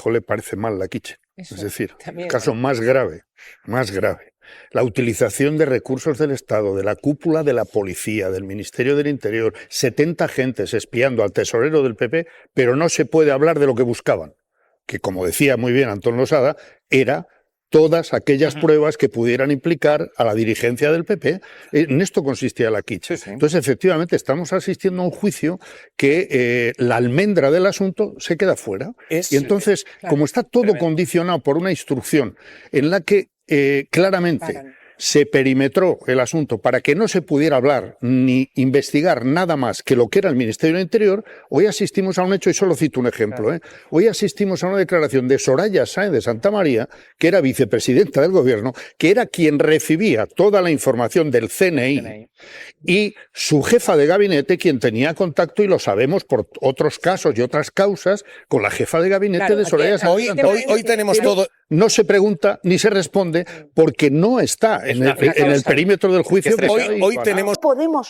Feijóo le parece mal la Kitchen. Eso, Es decir, también. el caso más grave. La utilización de recursos del Estado, de la cúpula de la policía, del Ministerio del Interior, 70 agentes espiando al tesorero del PP, pero no se puede hablar de lo que buscaban, que como decía muy bien Antón Losada, era todas aquellas pruebas que pudieran implicar a la dirigencia del PP. En esto consistía la Kitchen. Sí, sí. Entonces, efectivamente, estamos asistiendo a un juicio que la almendra del asunto se queda fuera. Y entonces, como está todo condicionado por una instrucción en la que claramente se perimetró el asunto para que no se pudiera hablar ni investigar nada más que lo que era el Ministerio del Interior, hoy asistimos a un hecho, y solo cito un ejemplo, hoy asistimos a una declaración de Soraya Sáenz de Santamaría, que era vicepresidenta del Gobierno, que era quien recibía toda la información del CNI, y su jefa de gabinete, quien tenía contacto, y lo sabemos por otros casos y otras causas, con la jefa de gabinete de Soraya Sáenz de Santamaría. Hoy tenemos todo. No se pregunta ni se responde porque no está en el perímetro del juicio. Hoy tenemos.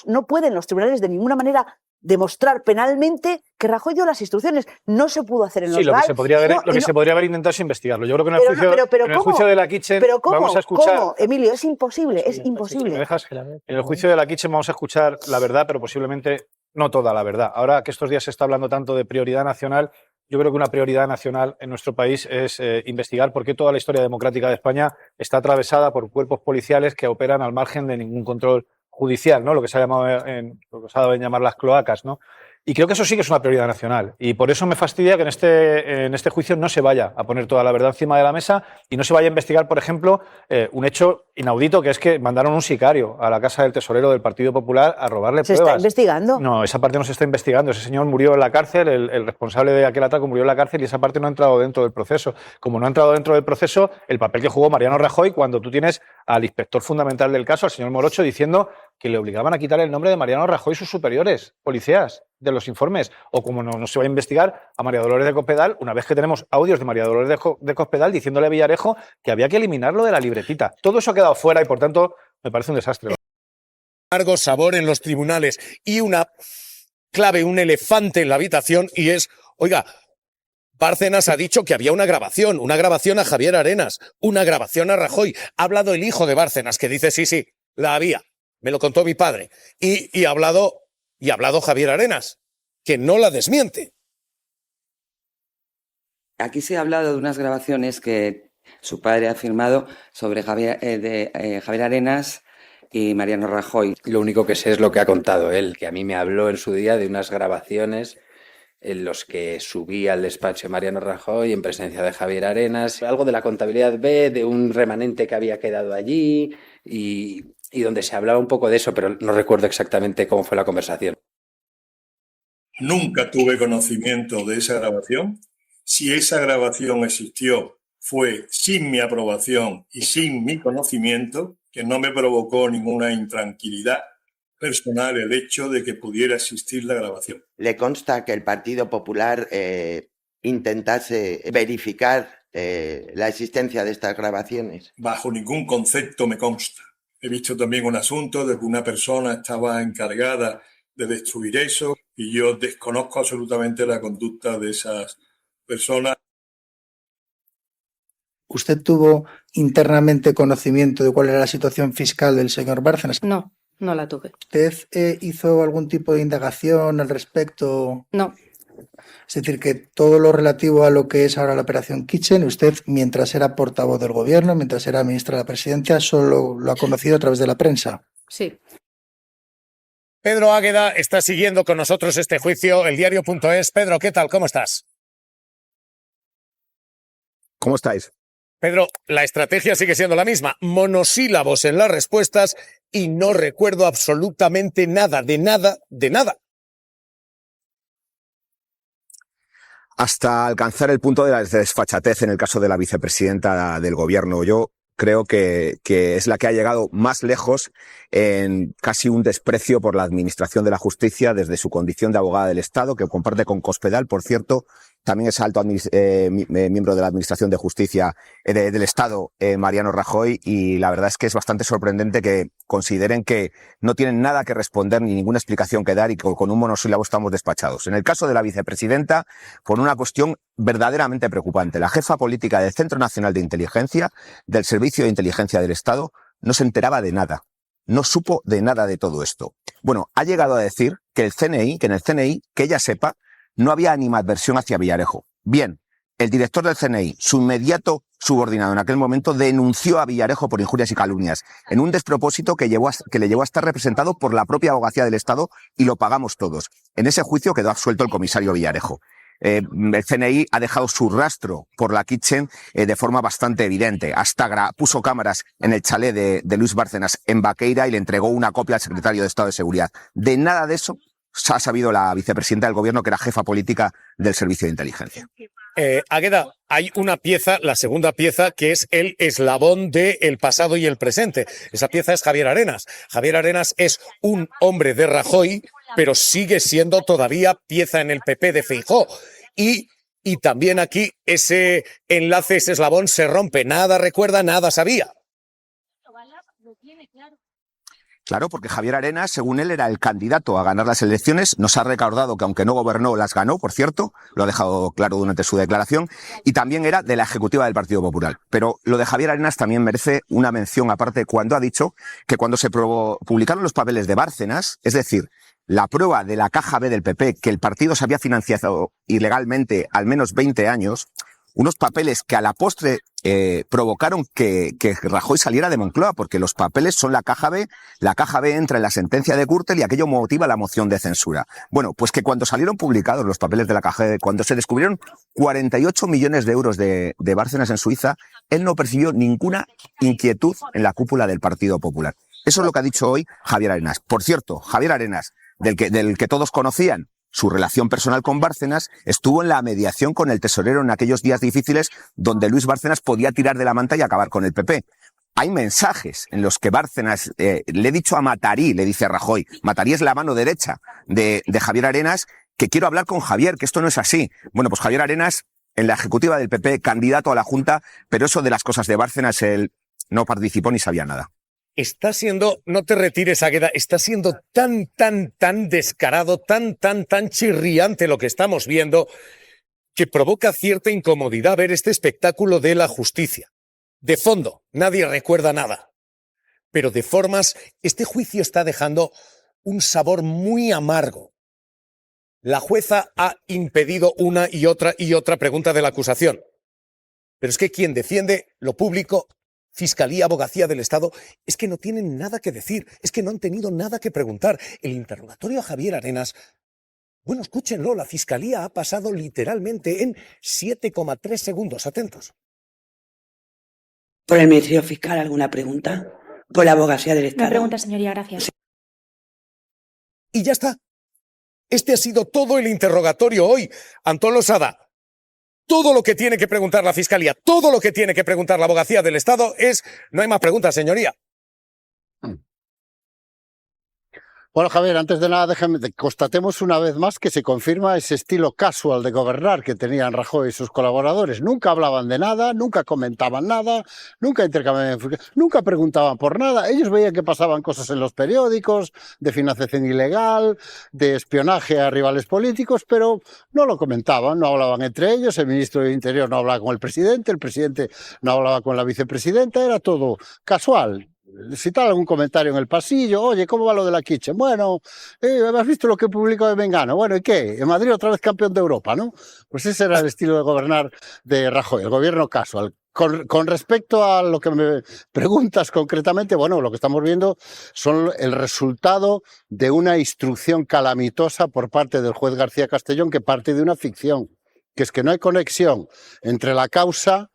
No pueden los tribunales de ninguna manera demostrar penalmente que Rajoy dio las instrucciones. No se pudo hacer en los lo que GAL. se podría haber intentado es investigarlo. Yo creo que en el juicio de la Kitchen vamos a escuchar. ¿Cómo, Emilio? Es imposible, es imposible. ¿Me dejas? En el juicio de la Kitchen vamos a escuchar la verdad, pero posiblemente no toda la verdad. Ahora que estos días se está hablando tanto de prioridad nacional, yo creo que una prioridad nacional en nuestro país es investigar por qué toda la historia democrática de España está atravesada por cuerpos policiales que operan al margen de ningún control judicial, ¿no? Lo que se ha llamado lo que se ha dado en llamar las cloacas, ¿no? Y creo que eso sí que es una prioridad nacional. Y por eso me fastidia que en este juicio no se vaya a poner toda la verdad encima de la mesa y no se vaya a investigar, por ejemplo, un hecho inaudito, que es que mandaron un sicario a la casa del tesorero del Partido Popular a robarle pruebas. ¿Se está investigando? No, esa parte no se está investigando. Ese señor murió en la cárcel, el responsable de aquel ataque murió en la cárcel y esa parte no ha entrado dentro del proceso. Como no ha entrado dentro del proceso, el papel que jugó Mariano Rajoy cuando tú tienes al inspector fundamental del caso, al señor Morocho, diciendo que le obligaban a quitar el nombre de Mariano Rajoy y sus superiores, policías, de los informes. O como no se va a investigar a María Dolores de Cospedal, una vez que tenemos audios de María Dolores de Cospedal diciéndole a Villarejo que había que eliminarlo de la libretita. Todo eso ha quedado fuera y, por tanto, me parece un desastre. Amargo sabor en los tribunales y una clave, un elefante en la habitación, y es, oiga, Bárcenas ha dicho que había una grabación a Javier Arenas, una grabación a Rajoy. Ha hablado el hijo de Bárcenas, que dice, sí, la había. Me lo contó mi padre. Y ha hablado Javier Arenas, que no la desmiente. Aquí se ha hablado de unas grabaciones que su padre ha firmado sobre Javier Arenas y Mariano Rajoy. Lo único que sé es lo que ha contado él, que a mí me habló en su día de unas grabaciones en los que subí al despacho de Mariano Rajoy en presencia de Javier Arenas, algo de la contabilidad B, de un remanente que había quedado allí y donde se hablaba un poco de eso, pero no recuerdo exactamente cómo fue la conversación. Nunca tuve conocimiento de esa grabación. Si esa grabación existió, fue sin mi aprobación y sin mi conocimiento, que no me provocó ninguna intranquilidad personal el hecho de que pudiera existir la grabación. ¿Le consta que el Partido Popular intentase verificar la existencia de estas grabaciones? Bajo ningún concepto me consta. He visto también un asunto de que una persona estaba encargada de destruir eso y yo desconozco absolutamente la conducta de esas personas. ¿Usted tuvo internamente conocimiento de cuál era la situación fiscal del señor Bárcenas? No, no la tuve. ¿Usted hizo algún tipo de indagación al respecto? No. Es decir, que todo lo relativo a lo que es ahora la operación Kitchen, usted, mientras era portavoz del gobierno, mientras era ministra de la Presidencia, solo lo ha conocido a través de la prensa. Sí. Pedro Águeda está siguiendo con nosotros este juicio, eldiario.es. Pedro, ¿qué tal? ¿Cómo estás? ¿Cómo estáis? Pedro, la estrategia sigue siendo la misma. Monosílabos en las respuestas y no recuerdo absolutamente nada, de nada. Hasta alcanzar el punto de la desfachatez en el caso de la vicepresidenta del gobierno. Yo creo que es la que ha llegado más lejos en casi un desprecio por la administración de la justicia desde su condición de abogada del Estado, que comparte con Cospedal, por cierto, también es alto miembro de la Administración de Justicia del Estado, Mariano Rajoy, y la verdad es que es bastante sorprendente que consideren que no tienen nada que responder ni ninguna explicación que dar y que con un monosílabo estamos despachados. En el caso de la vicepresidenta, por una cuestión verdaderamente preocupante. La jefa política del Centro Nacional de Inteligencia, del Servicio de Inteligencia del Estado, no se enteraba de nada. No supo de nada de todo esto. Bueno, ha llegado a decir que en el CNI, que ella sepa, no había animadversión hacia Villarejo. Bien, el director del CNI, su inmediato subordinado en aquel momento, denunció a Villarejo por injurias y calumnias, en un despropósito que le llevó a estar representado por la propia Abogacía del Estado, y lo pagamos todos. En ese juicio quedó absuelto el comisario Villarejo. El CNI ha dejado su rastro por la Kitchen de forma bastante evidente. Hasta puso cámaras en el chalet de Luis Bárcenas en Baqueira y le entregó una copia al secretario de Estado de Seguridad. De nada de eso ha sabido la vicepresidenta del Gobierno, que era jefa política del Servicio de Inteligencia. Águeda, hay una pieza, la segunda pieza, que es el eslabón del pasado y el presente. Esa pieza es Javier Arenas. Javier Arenas es un hombre de Rajoy, pero sigue siendo todavía pieza en el PP de Feijóo. Y también aquí ese enlace, ese eslabón se rompe. Nada recuerda, nada sabía. Claro, porque Javier Arenas, según él, era el candidato a ganar las elecciones. Nos ha recordado que aunque no gobernó, las ganó, por cierto. Lo ha dejado claro durante su declaración. Y también era de la ejecutiva del Partido Popular. Pero lo de Javier Arenas también merece una mención aparte cuando ha dicho que cuando se publicaron los papeles de Bárcenas, es decir, la prueba de la caja B del PP, que el partido se había financiado ilegalmente al menos 20 años, unos papeles que a la postre provocaron que Rajoy saliera de Moncloa, porque los papeles son la caja B entra en la sentencia de Gürtel y aquello motiva la moción de censura. Bueno, pues que cuando salieron publicados los papeles de la caja B, cuando se descubrieron 48 millones de euros de Bárcenas en Suiza, él no percibió ninguna inquietud en la cúpula del Partido Popular. Eso es lo que ha dicho hoy Javier Arenas. Por cierto, Javier Arenas, del que todos conocían su relación personal con Bárcenas, estuvo en la mediación con el tesorero en aquellos días difíciles donde Luis Bárcenas podía tirar de la manta y acabar con el PP. Hay mensajes en los que Bárcenas, le he dicho a Matarí, le dice a Rajoy, Matarí es la mano derecha de Javier Arenas, que quiero hablar con Javier, que esto no es así. Bueno, pues Javier Arenas, en la ejecutiva del PP, candidato a la Junta, pero eso de las cosas de Bárcenas, él no participó ni sabía nada. Está siendo, no te retires, Águeda, está siendo tan descarado, tan chirriante lo que estamos viendo, que provoca cierta incomodidad ver este espectáculo de la justicia. De fondo, nadie recuerda nada. Pero de formas, este juicio está dejando un sabor muy amargo. La jueza ha impedido una y otra pregunta de la acusación. Pero es que quien defiende lo público, Fiscalía, Abogacía del Estado, es que no tienen nada que decir, es que no han tenido nada que preguntar. El interrogatorio a Javier Arenas, bueno, escúchenlo, la Fiscalía ha pasado literalmente en 7,3 segundos. Atentos. ¿Por el Ministerio Fiscal alguna pregunta? ¿Por la Abogacía del Estado? No pregunta, señoría, gracias. Y ya está. Este ha sido todo el interrogatorio hoy. Antón Losada, todo lo que tiene que preguntar la Fiscalía, todo lo que tiene que preguntar la Abogacía del Estado es... No hay más preguntas, señoría. Bueno, Javier, antes de nada, constatemos una vez más que se confirma ese estilo casual de gobernar que tenían Rajoy y sus colaboradores. Nunca hablaban de nada, nunca comentaban nada, nunca intercambiaban, nunca preguntaban por nada. Ellos veían que pasaban cosas en los periódicos, de financiación ilegal, de espionaje a rivales políticos, pero no lo comentaban, no hablaban entre ellos. El ministro de Interior no hablaba con el presidente no hablaba con la vicepresidenta, era todo casual. Si tal algún comentario en el pasillo, oye, ¿cómo va lo de la Kitchen? Bueno, ¿has visto lo que publicó de Mengano? Bueno, ¿y qué? En Madrid otra vez campeón de Europa, ¿no? Pues ese era el estilo de gobernar de Rajoy, el gobierno casual. Con respecto a lo que me preguntas concretamente, bueno, lo que estamos viendo son el resultado de una instrucción calamitosa por parte del juez García Castellón que parte de una ficción, que es que no hay conexión entre la causa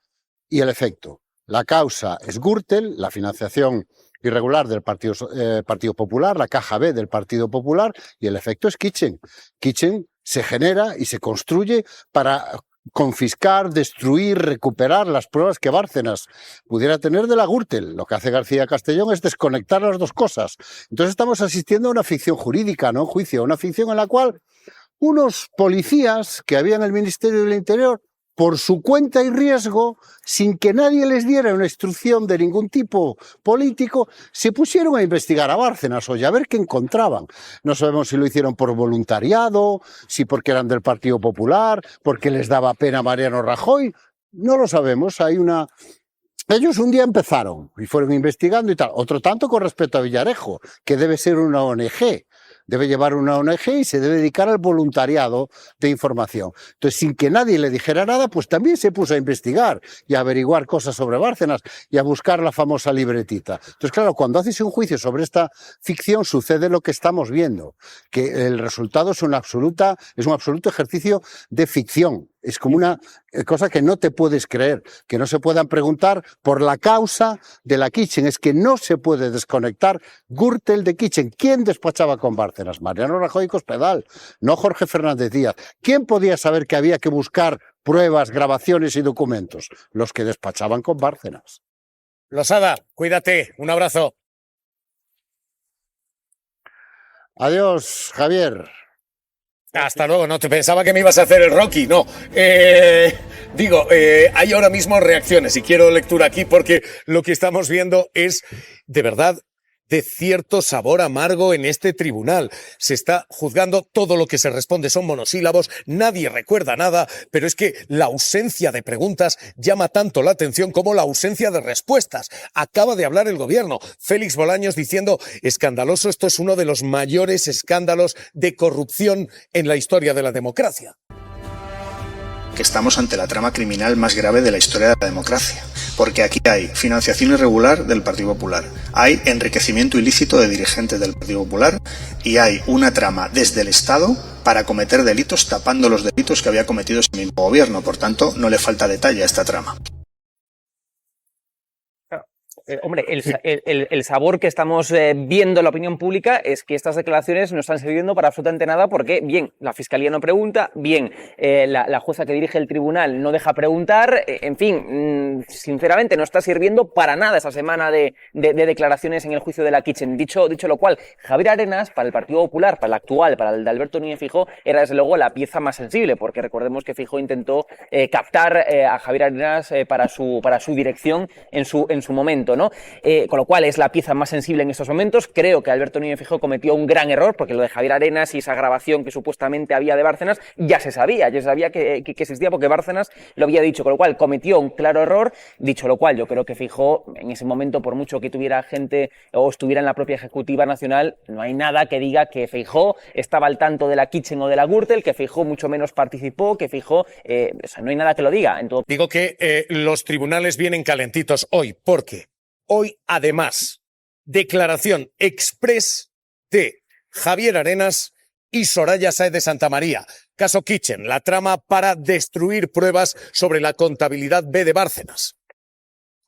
y el efecto. La causa es Gürtel, la financiación irregular del Partido Popular, la caja B del Partido Popular, y el efecto es Kitchen. Kitchen se genera y se construye para confiscar, destruir, recuperar las pruebas que Bárcenas pudiera tener de la Gürtel. Lo que hace García Castellón es desconectar las dos cosas. Entonces estamos asistiendo a una ficción jurídica, no un juicio, una ficción en la cual unos policías que había en el Ministerio del Interior, por su cuenta y riesgo, sin que nadie les diera una instrucción de ningún tipo político, se pusieron a investigar a Bárcenas, oye, a ver qué encontraban. No sabemos si lo hicieron por voluntariado, si porque eran del Partido Popular, porque les daba pena a Mariano Rajoy, no lo sabemos. Ellos un día empezaron y fueron investigando y tal. Otro tanto con respecto a Villarejo, que debe ser una ONG. Debe llevar una ONG y se debe dedicar al voluntariado de información. Entonces, sin que nadie le dijera nada, pues también se puso a investigar y a averiguar cosas sobre Bárcenas y a buscar la famosa libretita. Entonces, claro, cuando haces un juicio sobre esta ficción sucede lo que estamos viendo, que el resultado es un absoluto ejercicio de ficción. Es como una cosa que no te puedes creer, que no se puedan preguntar por la causa de la Kitchen. Es que no se puede desconectar Gürtel de Kitchen. ¿Quién despachaba con Bárcenas? Mariano Rajoy y Cospedal, no Jorge Fernández Díaz. ¿Quién podía saber que había que buscar pruebas, grabaciones y documentos? Los que despachaban con Bárcenas. Losada, cuídate. Un abrazo. Adiós, Javier. Hasta luego, no te pensaba que me ibas a hacer el Rocky, no. Hay ahora mismo reacciones y quiero lectura aquí porque lo que estamos viendo es, de verdad, de cierto sabor amargo en este tribunal. Se está juzgando, todo lo que se responde son monosílabos, nadie recuerda nada, pero es que la ausencia de preguntas llama tanto la atención como la ausencia de respuestas. Acaba de hablar el gobierno, Félix Bolaños, diciendo: escandaloso, esto es uno de los mayores escándalos de corrupción en la historia de la democracia. Que estamos ante la trama criminal más grave de la historia de la democracia, porque aquí hay financiación irregular del Partido Popular, hay enriquecimiento ilícito de dirigentes del Partido Popular y hay una trama desde el Estado para cometer delitos tapando los delitos que había cometido ese mismo gobierno. Por tanto, no le falta detalle a esta trama. Hombre, el sabor que estamos viendo en la opinión pública es que estas declaraciones no están sirviendo para absolutamente nada porque, bien, la Fiscalía no pregunta, bien, la jueza que dirige el tribunal no deja preguntar, en fin, sinceramente no está sirviendo para nada esa semana de declaraciones en el juicio de la Kitchen. Dicho lo cual, Javier Arenas, para el Partido Popular, para el actual, para el de Alberto Núñez Feijóo, era desde luego la pieza más sensible, porque recordemos que Feijóo intentó captar a Javier Arenas para su dirección en su momento, ¿no? Con lo cual es la pieza más sensible en estos momentos. Creo que Alberto Núñez Feijóo cometió un gran error, porque lo de Javier Arenas y esa grabación que supuestamente había de Bárcenas ya se sabía que existía porque Bárcenas lo había dicho, con lo cual cometió un claro error. Dicho lo cual, yo creo que Feijóo en ese momento, por mucho que tuviera gente o estuviera en la propia Ejecutiva Nacional, no hay nada que diga que Feijóo estaba al tanto de la Kitchen o de la Gürtel, que Feijóo mucho menos participó, que Feijóo, no hay nada que lo diga. Digo que los tribunales vienen calentitos hoy, porque hoy, además, declaración express de Javier Arenas y Soraya Sáez de Santamaría. Caso Kitchen, la trama para destruir pruebas sobre la contabilidad B de Bárcenas.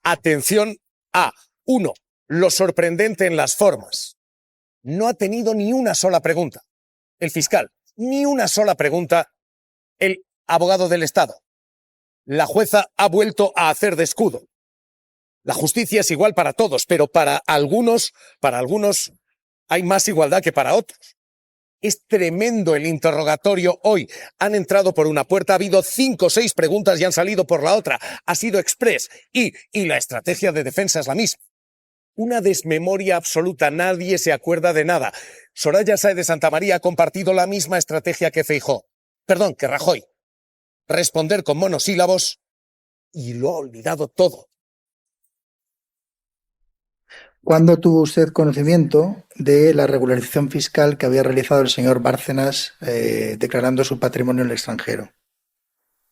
Atención a, 1, lo sorprendente en las formas. No ha tenido ni una sola pregunta el fiscal, ni una sola pregunta el abogado del Estado. La jueza ha vuelto a hacer de escudo. La justicia es igual para todos, pero para algunos hay más igualdad que para otros. Es tremendo el interrogatorio hoy. Han entrado por una puerta, ha habido 5 o 6 preguntas y han salido por la otra. Ha sido express y la estrategia de defensa es la misma. Una desmemoria absoluta, nadie se acuerda de nada. Soraya Sáez de Santamaría ha compartido la misma estrategia que que Rajoy. Responder con monosílabos y lo ha olvidado todo. ¿Cuándo tuvo usted conocimiento de la regularización fiscal que había realizado el señor Bárcenas declarando su patrimonio en el extranjero?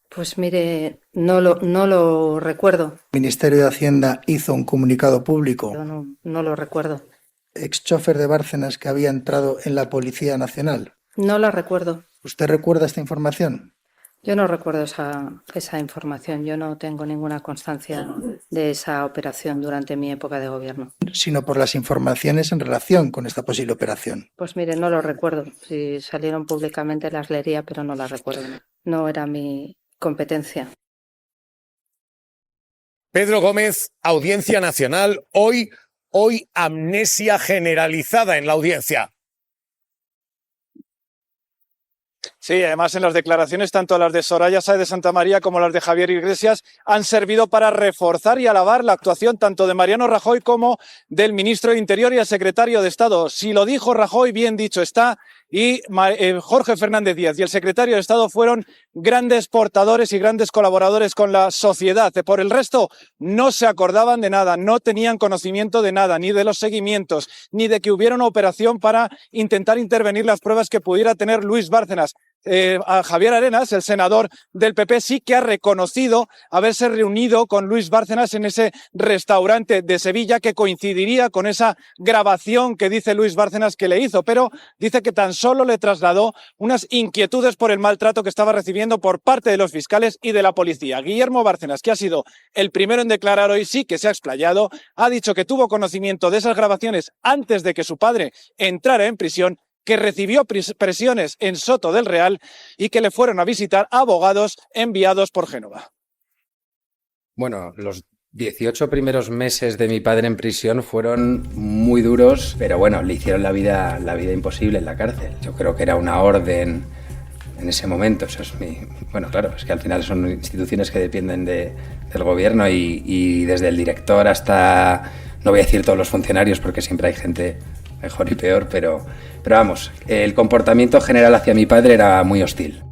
Pues mire, no lo recuerdo. ¿El Ministerio de Hacienda hizo un comunicado público? Yo no lo recuerdo. ¿Exchofer de Bárcenas que había entrado en la Policía Nacional? No la recuerdo. ¿Usted recuerda esta información? Yo no recuerdo esa información. Yo no tengo ninguna constancia de esa operación durante mi época de gobierno. Sino por las informaciones en relación con esta posible operación. Pues mire, no lo recuerdo. Si salieron públicamente las leería, pero no las recuerdo. No era mi competencia. Pedro Gómez, Audiencia Nacional, hoy amnesia generalizada en la audiencia. Sí, además en las declaraciones, tanto las de Soraya Sáez de Santamaría como las de Javier Iglesias, han servido para reforzar y alabar la actuación tanto de Mariano Rajoy como del ministro de Interior y el secretario de Estado. Si lo dijo Rajoy, bien dicho está. Y Jorge Fernández Díaz y el secretario de Estado fueron grandes portadores y grandes colaboradores con la sociedad. Por el resto, no se acordaban de nada, no tenían conocimiento de nada, ni de los seguimientos, ni de que hubiera una operación para intentar intervenir las pruebas que pudiera tener Luis Bárcenas. A Javier Arenas, el senador del PP, sí que ha reconocido haberse reunido con Luis Bárcenas en ese restaurante de Sevilla que coincidiría con esa grabación que dice Luis Bárcenas que le hizo, pero dice que tan solo le trasladó unas inquietudes por el maltrato que estaba recibiendo por parte de los fiscales y de la policía. Guillermo Bárcenas, que ha sido el primero en declarar hoy, sí que se ha explayado, ha dicho que tuvo conocimiento de esas grabaciones antes de que su padre entrara en prisión, que recibió presiones en Soto del Real y que le fueron a visitar abogados enviados por Génova. Bueno, los 18 primeros meses de mi padre en prisión fueron muy duros, pero bueno, le hicieron la vida imposible en la cárcel. Yo creo que era una orden en ese momento. Eso es bueno, claro, es que al final son instituciones que dependen del gobierno y desde el director hasta, no voy a decir todos los funcionarios porque siempre hay gente mejor y peor, pero vamos, el comportamiento general hacia mi padre era muy hostil.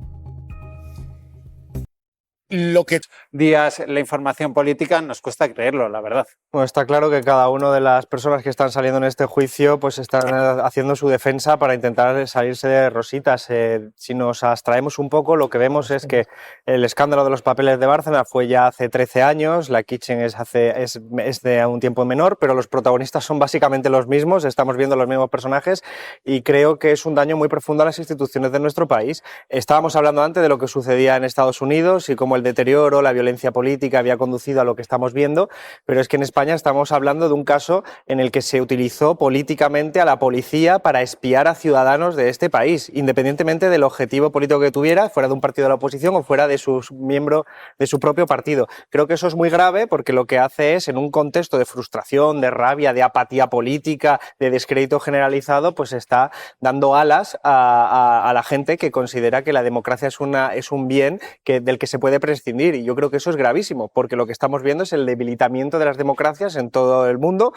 Lo que días la información política nos cuesta creerlo, la verdad. Bueno, está claro que cada una de las personas que están saliendo en este juicio pues están haciendo su defensa para intentar salirse de rositas. Si nos abstraemos un poco, lo que vemos es que el escándalo de los papeles de Bárcenas fue ya hace 13 años, la Kitchen es de un tiempo menor, pero los protagonistas son básicamente los mismos, estamos viendo los mismos personajes y creo que es un daño muy profundo a las instituciones de nuestro país. Estábamos hablando antes de lo que sucedía en Estados Unidos y cómo el deterioro, la violencia política había conducido a lo que estamos viendo, pero es que en España estamos hablando de un caso en el que se utilizó políticamente a la policía para espiar a ciudadanos de este país, independientemente del objetivo político que tuviera, fuera de un partido de la oposición o fuera de sus miembros de su propio partido. Creo que eso es muy grave porque lo que hace es, en un contexto de frustración, de rabia, de apatía política, de descrédito generalizado, pues está dando alas a la gente que considera que la democracia es un bien del que se puede prescindir, y yo creo que eso es gravísimo, porque lo que estamos viendo es el debilitamiento de las democracias en todo el mundo,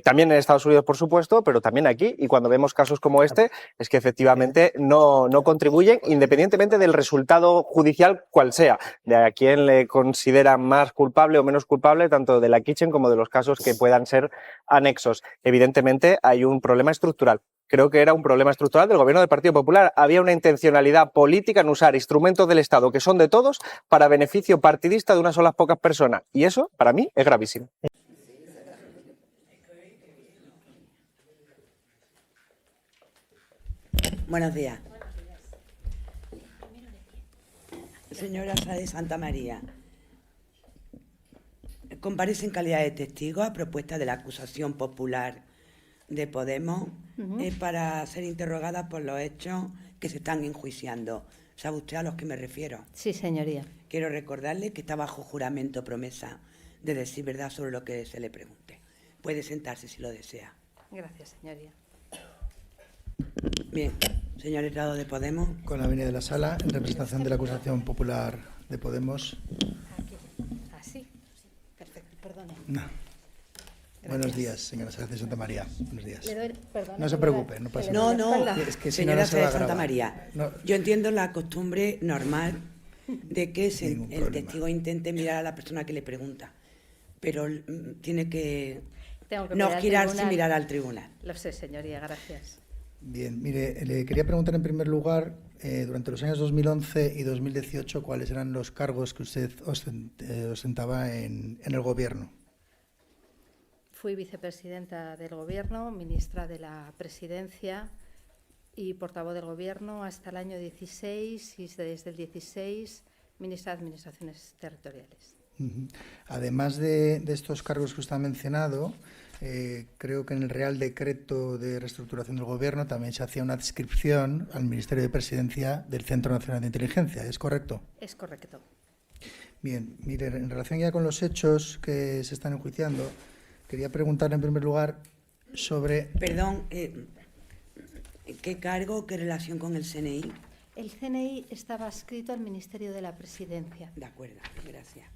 también en Estados Unidos, por supuesto, pero también aquí, y cuando vemos casos como este, es que efectivamente no contribuyen, independientemente del resultado judicial cual sea, de a quién le consideran más culpable o menos culpable, tanto de la Kitchen como de los casos que puedan ser anexos. Evidentemente hay un problema estructural. Creo que era un problema estructural del gobierno del Partido Popular. Había una intencionalidad política en usar instrumentos del Estado que son de todos para beneficio partidista de unas solas pocas personas. Y eso, para mí, es gravísimo. Buenos días. Señora Sáez de Santamaría, comparece en calidad de testigo a propuesta de la acusación popular de Podemos para ser interrogada por los hechos que se están enjuiciando. ¿Sabe usted a los que me refiero? Sí, señoría. Quiero recordarle que está bajo juramento promesa de decir verdad sobre lo que se le pregunte. Puede sentarse si lo desea. Gracias, señoría. Bien, señor letrado de Podemos. Con la venia de la sala, en representación de la acusación popular de Podemos. Aquí. Así. Perfecto, perdone. No. Buenos días, señora Sáez de Santamaría. Buenos días. Perdón, no se preocupe, no pasa nada. No. Es que señora Sáez de Santamaría, yo entiendo la costumbre normal de que el testigo intente mirar a la persona que le pregunta, pero tiene que no girarse y mirar al tribunal. Lo sé, señoría, gracias. Bien, mire, le quería preguntar en primer lugar, durante los años 2011 y 2018, ¿cuáles eran los cargos que usted ostentaba en el Gobierno? Fui vicepresidenta del Gobierno, ministra de la Presidencia y portavoz del Gobierno hasta el año 16 y desde el 16 ministra de Administraciones Territoriales. Además de estos cargos que usted ha mencionado, creo que en el Real Decreto de Reestructuración del Gobierno también se hacía una adscripción al Ministerio de Presidencia del Centro Nacional de Inteligencia, ¿es correcto? Es correcto. Bien, mire, en relación ya con los hechos que se están enjuiciando, quería preguntarle en primer lugar sobre... Perdón, ¿qué cargo, qué relación con el CNI? El CNI estaba adscrito al Ministerio de la Presidencia. De acuerdo, gracias.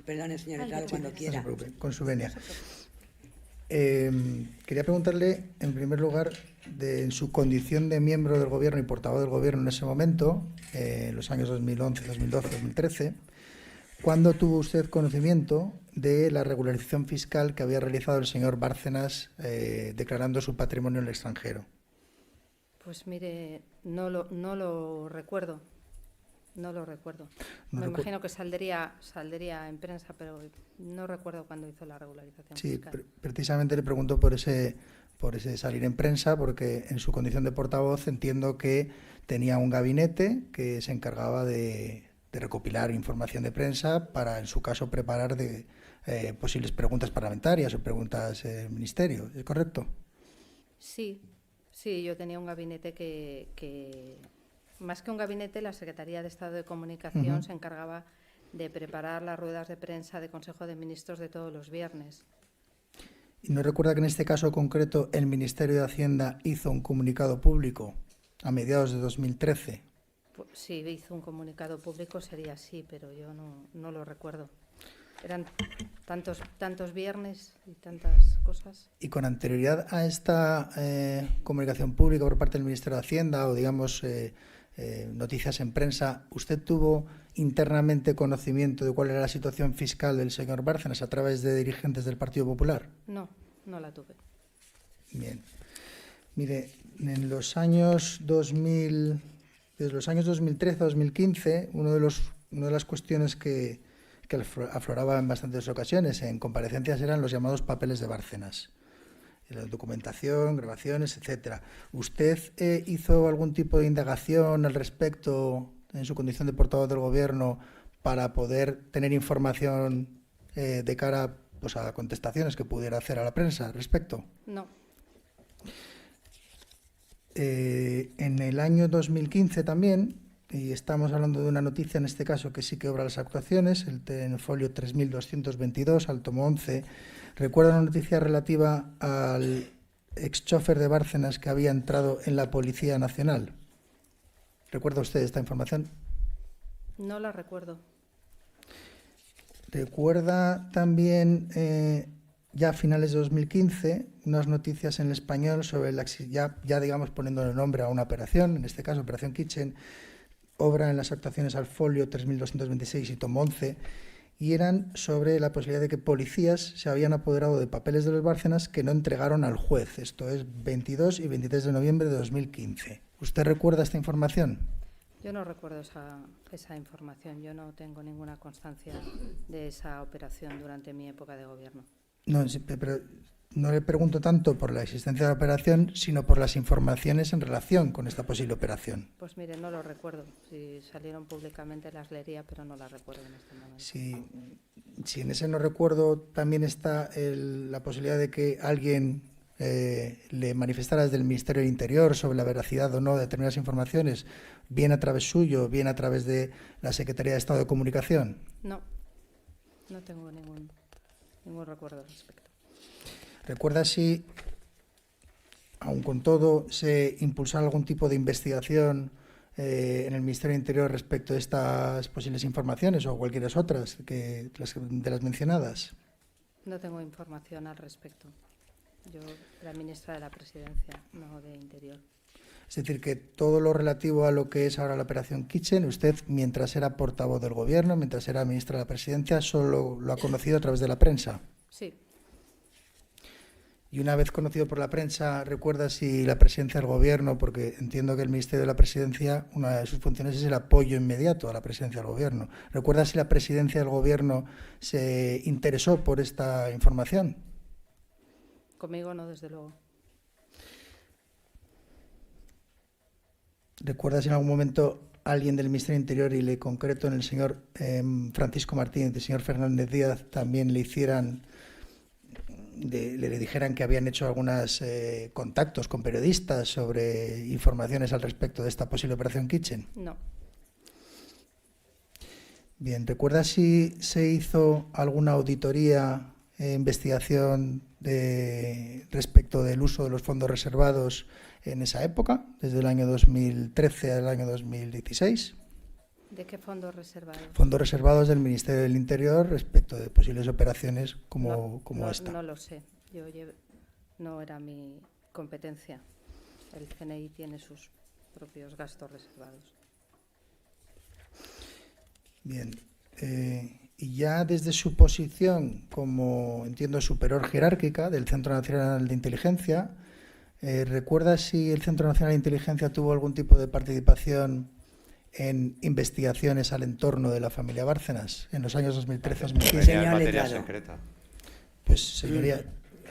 Perdone, señor Hurtado, cuando quiera. No se preocupe, con su venia. Quería preguntarle, en primer lugar, en su condición de miembro del Gobierno y portavoz del Gobierno en ese momento, en los años 2011, 2012, 2013, ¿cuándo tuvo usted conocimiento de la regularización fiscal que había realizado el señor Bárcenas declarando su patrimonio en el extranjero? Pues mire, no lo recuerdo. No lo recuerdo. Me imagino que saldría en prensa, pero no recuerdo cuándo hizo la regularización fiscal. Sí, precisamente le pregunto por ese salir en prensa, porque en su condición de portavoz entiendo que tenía un gabinete que se encargaba de recopilar información de prensa para, en su caso, preparar posibles preguntas parlamentarias o preguntas del Ministerio. ¿Es correcto? Sí, yo tenía un gabinete que más que un gabinete, la Secretaría de Estado de Comunicación se encargaba de preparar las ruedas de prensa de Consejo de Ministros de todos los viernes. ¿Y no recuerda que en este caso concreto el Ministerio de Hacienda hizo un comunicado público a mediados de 2013? Pues, sí, hizo un comunicado público, sería así, pero yo no lo recuerdo. Eran tantos viernes y tantas cosas. Y con anterioridad a esta comunicación pública por parte del Ministerio de Hacienda o, digamos, noticias en prensa, ¿usted tuvo internamente conocimiento de cuál era la situación fiscal del señor Bárcenas a través de dirigentes del Partido Popular? No la tuve. Bien. Mire, en los años 2000, desde los años 2013 a 2015, una de las cuestiones que afloraba en bastantes ocasiones en comparecencias eran los llamados papeles de Bárcenas. La documentación, grabaciones, etcétera. ¿Usted hizo algún tipo de indagación al respecto en su condición de portavoz del Gobierno para poder tener información de cara pues, a contestaciones que pudiera hacer a la prensa al respecto? No. En el año 2015 también, y estamos hablando de una noticia en este caso que sí que obra las actuaciones, en el folio 3222, al tomo 11, recuerda una noticia relativa al exchofer de Bárcenas que había entrado en la Policía Nacional. ¿Recuerda usted esta información? No la recuerdo. Recuerda también, ya a finales de 2015, unas noticias en el Español sobre ya digamos poniéndole nombre a una operación, en este caso Operación Kitchen, obra en las actuaciones al folio 3226 y tomo 11, y eran sobre la posibilidad de que policías se habían apoderado de papeles de los Bárcenas que no entregaron al juez. Esto es 22 y 23 de noviembre de 2015. ¿Usted recuerda esta información? Yo no recuerdo esa información. Yo no tengo ninguna constancia de esa operación durante mi época de gobierno. No, sí, pero no le pregunto tanto por la existencia de la operación, sino por las informaciones en relación con esta posible operación. Pues mire, no lo recuerdo. Si salieron públicamente las leería, pero no las recuerdo en este momento. Si en ese no recuerdo también está la posibilidad de que alguien le manifestara desde el Ministerio del Interior sobre la veracidad o no de determinadas informaciones, bien a través suyo, bien a través de la Secretaría de Estado de Comunicación. No tengo ningún recuerdo al respecto. ¿Recuerda si, aun con todo, se impulsara algún tipo de investigación en el Ministerio del Interior respecto de estas posibles informaciones o cualquiera otras de las mencionadas? No tengo información al respecto. Yo, la ministra de la Presidencia, no de Interior. Es decir, que todo lo relativo a lo que es ahora la Operación Kitchen, usted, mientras era portavoz del Gobierno, mientras era ministra de la Presidencia, solo lo ha conocido a través de la prensa. Sí. Y una vez conocido por la prensa, ¿recuerda si la presidencia del Gobierno, porque entiendo que el Ministerio de la Presidencia, una de sus funciones es el apoyo inmediato a la presidencia del Gobierno, ¿recuerda si la presidencia del Gobierno se interesó por esta información? Conmigo no, desde luego. ¿Recuerda si en algún momento alguien del Ministerio del Interior, y le concreto en el señor Francisco Martínez y el señor Fernández Díaz, también le dijeran que habían hecho algunos contactos con periodistas sobre informaciones al respecto de esta posible Operación Kitchen? No. Bien, ¿recuerda si se hizo alguna auditoría investigación respecto del uso de los fondos reservados en esa época, desde el año 2013 al año 2016. ¿De qué fondos reservados? Fondos reservados del Ministerio del Interior respecto de posibles operaciones como esta. No lo sé, no era mi competencia. El CNI tiene sus propios gastos reservados. Bien. Y ya desde su posición como, entiendo, superior jerárquica del Centro Nacional de Inteligencia, ¿recuerda si el Centro Nacional de Inteligencia tuvo algún tipo de participación en investigaciones al entorno de la familia Bárcenas en los años 2013-2015? Señor materia secreta. Pues, señoría...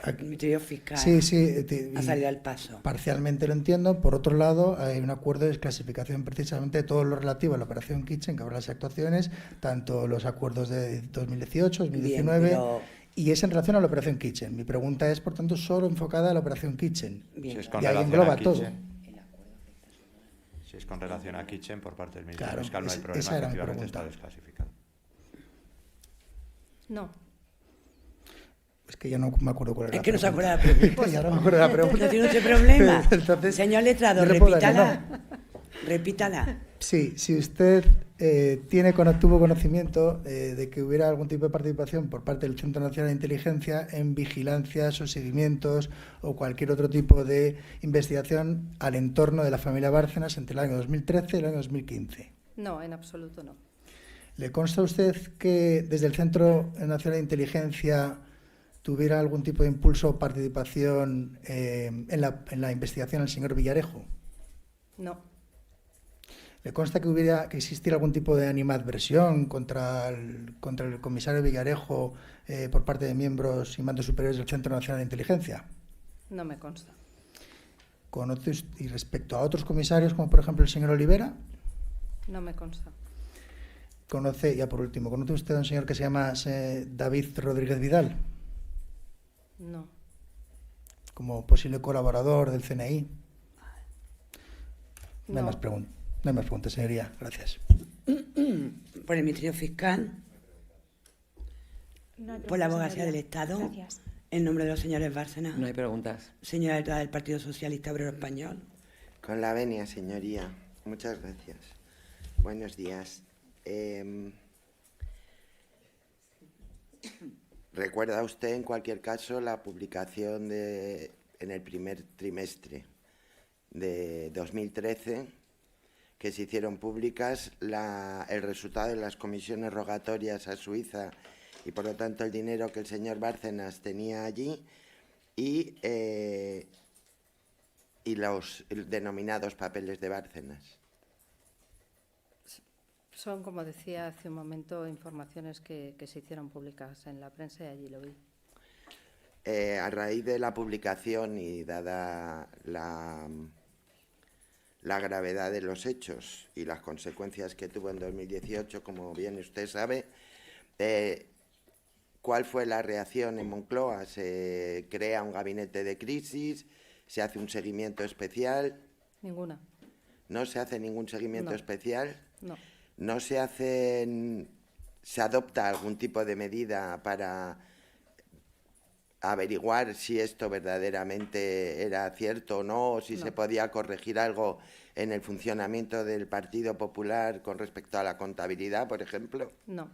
El Ministerio Fiscal ha salido al paso. Parcialmente lo entiendo. Por otro lado, hay un acuerdo de desclasificación precisamente de todo lo relativo a la operación Kitchen, que habrá las actuaciones, tanto los acuerdos de 2018, 2019... Bien, y es en relación a la operación Kitchen. Mi pregunta es, por tanto, solo enfocada a la operación Kitchen. Bien. Si es y ahí engloba todo. Si es con relación a Kitchen por parte del Ministerio Fiscal, no hay problema, efectivamente está desclasificado. No. Es que ya no me acuerdo cuál era la pregunta. Es que no se acuerda la pregunta. Ya no me acuerdo de la pregunta. No tiene ese problema. Entonces, señor letrado, repítala. Sí, si usted tuvo conocimiento de que hubiera algún tipo de participación por parte del Centro Nacional de Inteligencia en vigilancias o seguimientos o cualquier otro tipo de investigación al entorno de la familia Bárcenas entre el año 2013 y el año 2015. No, en absoluto no. ¿Le consta a usted que desde el Centro Nacional de Inteligencia tuviera algún tipo de impulso o participación en la investigación al señor Villarejo? No. ¿Le consta que existiera algún tipo de animadversión contra el comisario Villarejo por parte de miembros y mandos superiores del Centro Nacional de Inteligencia? No me consta. ¿Conoce usted, y respecto a otros comisarios, como por ejemplo el señor Olivera? No me consta. Ya por último, ¿conoce usted a un señor que se llama David Rodríguez Vidal? No. Como posible colaborador del CNI. No hay más preguntas, señoría. Gracias. Por el Ministerio Fiscal, por la Abogacía del Estado, gracias. En nombre de los señores Bárcenas. No hay preguntas. Señora letrada del Partido Socialista Obrero Español. Con la venia, señoría. Muchas gracias. Buenos días. ¿Recuerda usted, en cualquier caso, la publicación en el primer trimestre de 2013, que se hicieron públicas el resultado de las comisiones rogatorias a Suiza y, por lo tanto, el dinero que el señor Bárcenas tenía allí y los denominados papeles de Bárcenas? Son, como decía hace un momento, informaciones que se hicieron públicas en la prensa y allí lo vi. A raíz de la publicación y dada la gravedad de los hechos y las consecuencias que tuvo en 2018, como bien usted sabe, ¿cuál fue la reacción en Moncloa? ¿Se crea un gabinete de crisis? ¿Se hace un seguimiento especial? Ninguna. ¿No se hace ningún seguimiento especial? No. ¿No se adopta algún tipo de medida para averiguar si esto verdaderamente era cierto o no, o si se podía corregir algo en el funcionamiento del Partido Popular con respecto a la contabilidad, por ejemplo? No.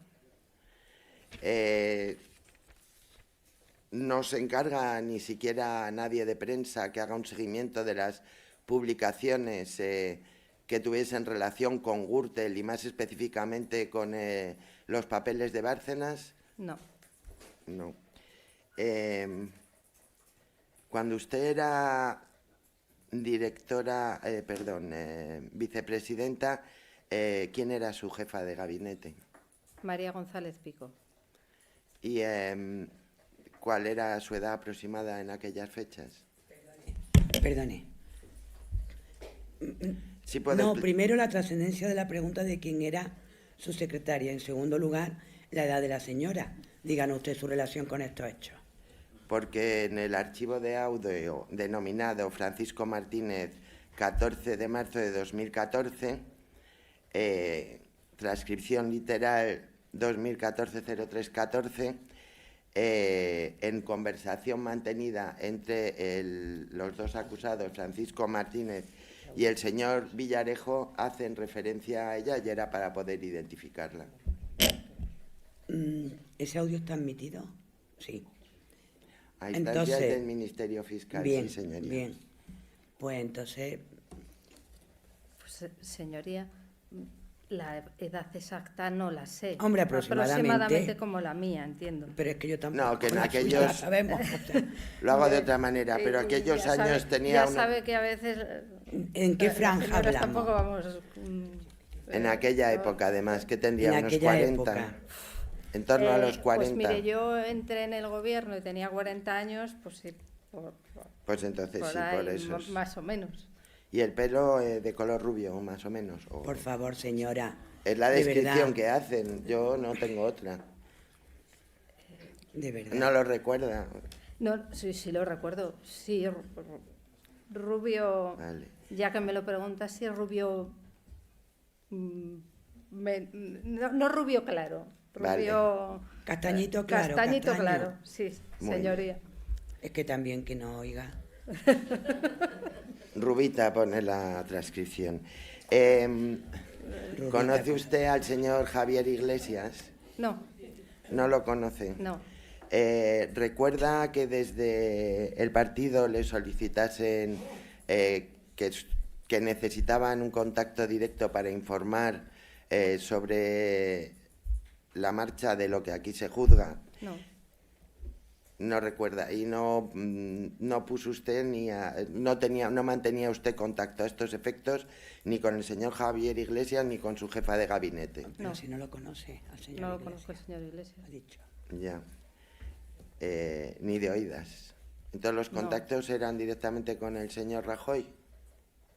¿No se encarga ni siquiera a nadie de prensa que haga un seguimiento de las publicaciones que tuviesen relación con Gürtel y más específicamente con los papeles de Bárcenas? No. No. Cuando usted era vicepresidenta, ¿quién era su jefa de gabinete? María González Pico. ¿Y cuál era su edad aproximada en aquellas fechas? Perdone. Sí, primero la trascendencia de la pregunta de quién era su secretaria. En segundo lugar, la edad de la señora. Díganos usted su relación con estos hechos. Porque en el archivo de audio denominado Francisco Martínez, 14 de marzo de 2014, transcripción literal 2014-0314, en conversación mantenida entre los dos acusados, Francisco Martínez y el señor Villarejo, hacen referencia a ella y era para poder identificarla. ¿Ese audio está admitido? Sí. A instancias del Ministerio Fiscal, bien, sí, señoría. Bien, pues entonces... Pues, señoría, la edad exacta no la sé. Hombre, aproximadamente como la mía, entiendo. Pero es que yo tampoco. No, que en aquellos... sabemos. Lo hago de otra manera, pero aquellos años tenía... Ya sabe que a veces... ¿En qué franja hablamos? Tampoco vamos... En aquella época, además, que tendría unos 40. Época. En torno a los 40. Pues mire, yo entré en el gobierno y tenía 40 años, pues sí. Pues entonces por sí, ahí, por eso. Más o menos. ¿Y el pelo de color rubio, más o menos? ¿O? Por favor, señora. Es la descripción que hacen, yo no tengo otra. De verdad. ¿No lo recuerda? No, sí lo recuerdo. Sí, rubio... Vale. Ya que me lo preguntas, sí, rubio... no rubio claro. Rubio... Vale. Castañito claro. Castañito claro, sí, señoría. Es que también que no oiga. Rubita pone la transcripción. ¿Conoce usted al señor Javier Iglesias? No. ¿No lo conoce? No. ¿Recuerda que desde el partido le solicitasen que necesitaban un contacto directo para informar sobre la marcha de lo que aquí se juzga? No. No recuerda. Y no puso usted no mantenía usted contacto a estos efectos ni con el señor Javier Iglesias ni con su jefa de gabinete. No, si no lo conoce al señor No Iglesias. lo conozco al señor Iglesias. Ha dicho. Ya. Ni de oídas. Entonces los contactos eran directamente con el señor Rajoy.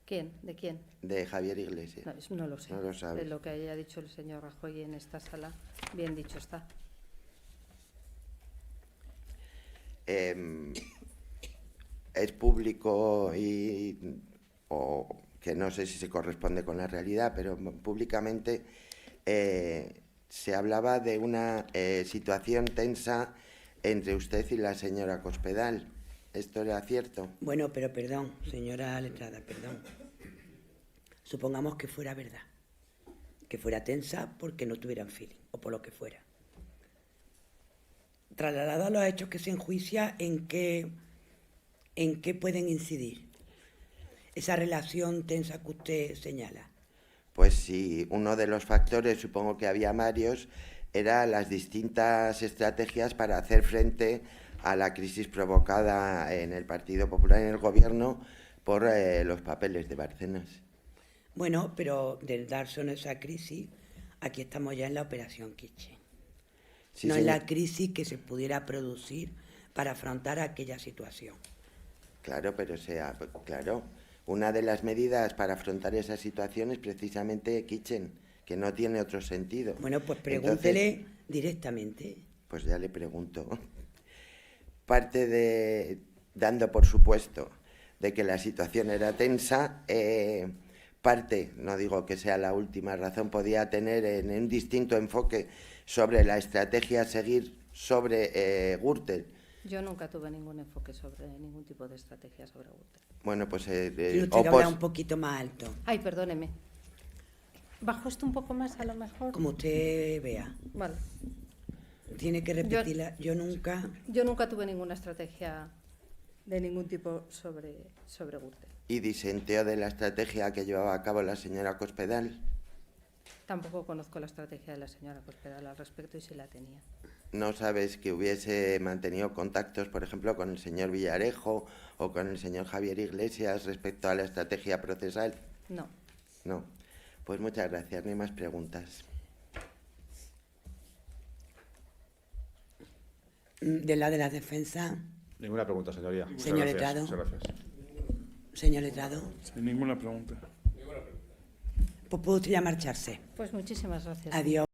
¿Quién? ¿De quién? De Javier Iglesias. No, eso no lo sé. No lo sabe. De lo que haya dicho el señor Rajoy en esta sala, bien dicho está. Es público o que no sé si se corresponde con la realidad, pero públicamente se hablaba de una situación tensa entre usted y la señora Cospedal. ¿Esto era cierto? Bueno, pero perdón, señora letrada, perdón. Supongamos que fuera verdad, que fuera tensa porque no tuvieran feeling o por lo que fuera. Trasladado a los hechos que se enjuicia, ¿en qué pueden incidir esa relación tensa que usted señala? Pues sí, uno de los factores, supongo que había varios, eran las distintas estrategias para hacer frente a la crisis provocada en el Partido Popular, en el Gobierno, por los papeles de Bárcenas. Bueno, pero del darse en esa crisis, aquí estamos ya en la operación Kitchen. Sí, no señor. en la crisis que se pudiera producir para afrontar aquella situación. Claro, pero claro, una de las medidas para afrontar esa situación es precisamente Kitchen, que no tiene otro sentido. Bueno, pues pregúntele directamente. Pues ya le pregunto. Dando por supuesto de que la situación era tensa, parte, no digo que sea la última razón, podía tener en un distinto enfoque sobre la estrategia a seguir sobre Gürtel. Yo nunca tuve ningún enfoque sobre ningún tipo de estrategia sobre Gürtel. Bueno, pues... Si usted habla un poquito más alto. Ay, perdóneme. ¿Bajo esto un poco más a lo mejor? Como usted vea. Vale. Tiene que repetirla. Yo nunca tuve ninguna estrategia de ningún tipo sobre Gürtel. ¿Y disenteó de la estrategia que llevaba a cabo la señora Cospedal? Tampoco conozco la estrategia de la señora Cospedal al respecto y si la tenía. ¿No sabes que hubiese mantenido contactos, por ejemplo, con el señor Villarejo o con el señor Javier Iglesias respecto a la estrategia procesal? No. No. Pues muchas gracias, no hay más preguntas. ¿De la defensa? Ninguna pregunta, señoría. Señor letrado. Muchas gracias. Señor letrado. Sin ninguna pregunta. Pues puede usted ya marcharse. Pues muchísimas gracias. Adiós.